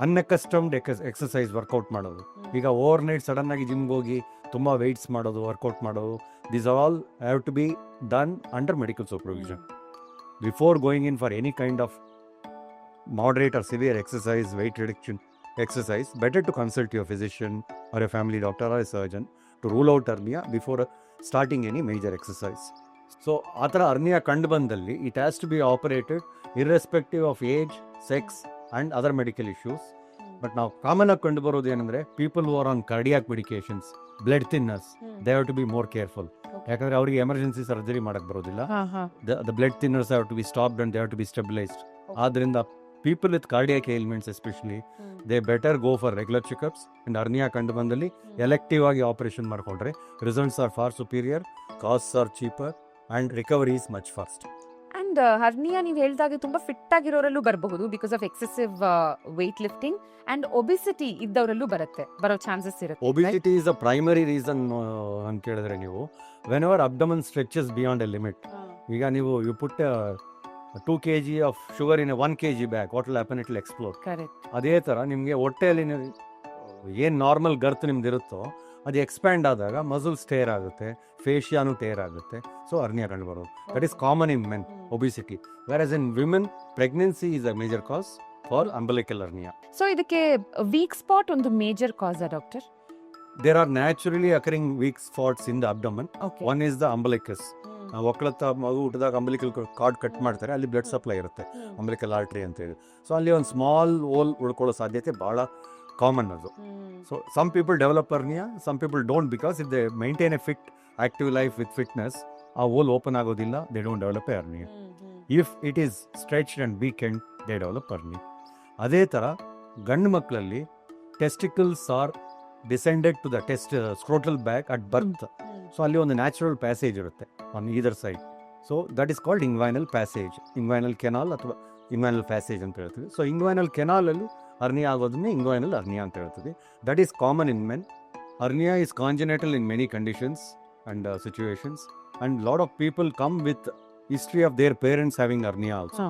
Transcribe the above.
ಅನ್ಅಕಸ್ಟಮ್ಡ್ exercise workout ಮಾಡೋದು. ಈಗ over night sudden ಆಗಿ ಜಿಮ್ಗೆ ಹೋಗಿ ತುಂಬ ವೆಯ್ಟ್ಸ್ ಮಾಡೋದು, ವರ್ಕೌಟ್ ಮಾಡೋದು, this all have to be done under medical supervision. Before going in for any kind of moderate or severe exercise, weight reduction exercise, better to consult your physician or a family doctor or a surgeon to rule out hernia before starting any major exercise. So ಆ ಥರ hernia ಕಂಡು ಬಂದಲ್ಲಿ it has to be operated irrespective of age, sex and other medical issues. But ನಾವು common ಆಗಿ ಕಂಡು ಬರೋದು ಏನಂದರೆ people who are on cardiac medications, blood thinners, they have to be more careful. ಯಾಕಂದರೆ ಅವರಿಗೆ ಎಮರ್ಜೆನ್ಸಿ ಸರ್ಜರಿ ಮಾಡೋಕ್ಕೆ ಬರೋದಿಲ್ಲ. The blood thinners have to be stopped and they have to be stabilised. ಆದ್ದರಿಂದ people with cardiac ailments especially, they better go for regular checkups, and hernia ಕಂಡು ಬಂದಲ್ಲಿ elective ಆಗಿ operation ಮಾಡಿಕೊಂಡ್ರೆ results are for superior, costs are cheaper and recovery is much fast. And hernia ನೀವು ಹೇಳಿದಾಗೆ ತುಂಬಾ fit ಆಗಿರೋರಲ್ಲೂ ಬರಬಹುದು because of excessive weight lifting and obesity ಇದ್ದವರಲ್ಲೂ ಬರೋ ಚಾನ್ಸಸ್ ಇರುತ್ತೆ. Obesity is a primary reason ಅಂತ ಕೇಳಿದ್ರೆ ನೀವು whenever abdomen stretches beyond a limit. ಈಗ ನೀವು you put 2 kg of sugar in a 1 kg bag, what will happen? It will explode. Correct. ಅದೇ ಥರ ನಿಮಗೆ ಹೊಟ್ಟೆಯಲ್ಲಿ ಏನು ನಾರ್ಮಲ್ ಗರ್ತ್ ನಿಮ್ದು ಇರುತ್ತೋ ಅದು ಎಕ್ಸ್ಪ್ಯಾಂಡ್ ಆದಾಗ ಮಸಲ್ಸ್ ಟೇರ್ ಆಗುತ್ತೆ, ಫೇಶಿಯಾನು ಟೇರ್ ಆಗುತ್ತೆ. ಸೊ ಹರ್ನಿಯಾ ಕಂಡು ಬರೋದು that is common in men, obesity. Whereas in women pregnancy is a major cause for umbilical hernia. So ಇದಕ್ಕೆ ವೀಕ್ ಸ್ಪಾಟ್ ಒಂದು major cause doctor? There are naturally occurring weak spots in the abdomen. One is the umbilicus. ಒಕ್ಕಳತ್ತ ಮಗು ಹುಟ್ಟಿದಾಗ umbilical cord cut ಮಾಡ್ತಾರೆ, ಅಲ್ಲಿ blood supply ಇರುತ್ತೆ, umbilical artery ಅಂತ ಹೇಳಿ. ಸೊ ಅಲ್ಲಿ ಒಂದು ಸ್ಮಾಲ್ ಹೋಲ್ ಉಳ್ಕೊಳ್ಳೋ ಸಾಧ್ಯತೆ ಭಾಳ ಕಾಮನ್ ಅದು. So some people develop hernia, some people don't, because if they maintain a fit active life with fitness, ಆ ಹೋಲ್ ಓಪನ್ ಆಗೋದಿಲ್ಲ, they don't develop a hernia. If it is stretched and weakened, they develop hernia. ಅದೇ ಥರ ಗಂಡು ಮಕ್ಕಳಲ್ಲಿ testicles are descended to the scrotal back at birth. So ಅಲ್ಲಿ ಒಂದು natural passage ಇರುತ್ತೆ on either side. So that is called inguinal passage, inguinal canal ಅಥವಾ inguinal passage ಅಂತ ಹೇಳ್ತೀವಿ. ಸೊ ಇಂಗ್ವೈನಲ್ ಕೆನಾಲಲ್ಲಿ ಹರ್ನಿಯಾ ಆಗೋದನ್ನೇ ಇಂಗ್ವೈನಲ್ ಹರ್ನಿಯಾ ಅಂತ ಹೇಳ್ತೀವಿ. That is common in men. Hernia is congenital in many conditions and situations, and lot of people come with history of their parents having hernia also.